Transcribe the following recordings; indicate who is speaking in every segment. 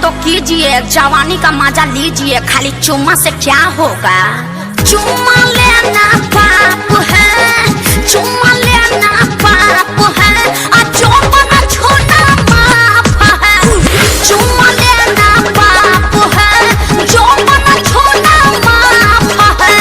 Speaker 1: तो कीजिए, जवानी का मजा लीजिए, खाली चुम्मा से क्या होगा। चुम्मा लेना पाप है, चुम्मा लेना पाप है, चौपन छूना माफ है। चुम्मा लेना पाप है, चौपन छूना माफ है।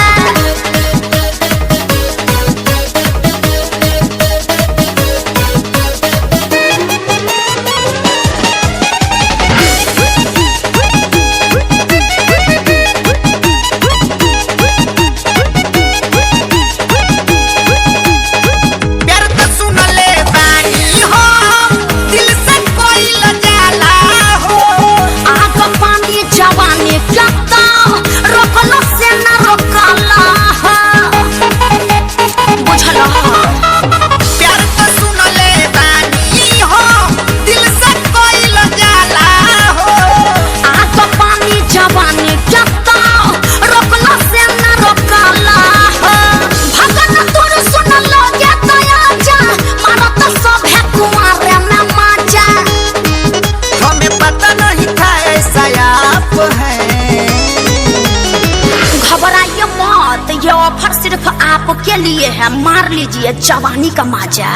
Speaker 1: ये ऑफर सिर्फ आपके लिए है, मार लीजिए जवानी का मजा।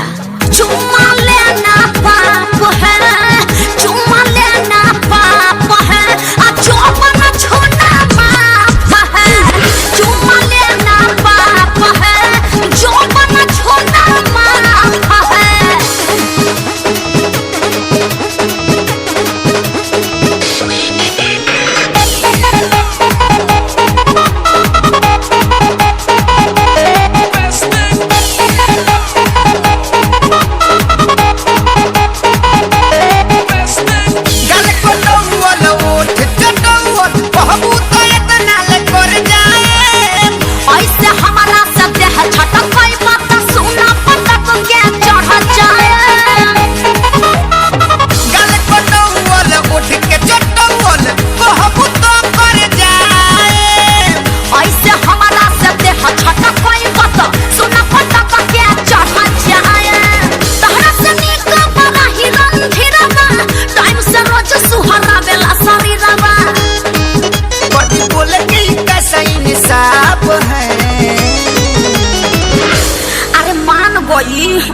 Speaker 1: चुम्मा लेना पाप है, चुम्मा लेना पाप है, चौपन छूना माफ है। चुम्मा लेना पाप है, चौपन छूना माफ है।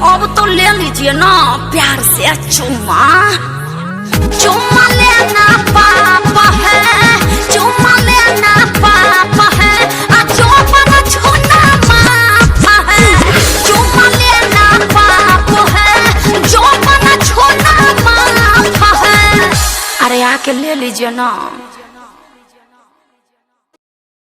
Speaker 1: अब तो ले लीजिए ना प्यार से चुम्मा। चुम्मा लेना पाप है, चुम्मा लेना पाप है, चौपन छूना माफ है। चुम्मा लेना पाप है, चौपन छूना माफ है। अरे आके ले लीजिए ना।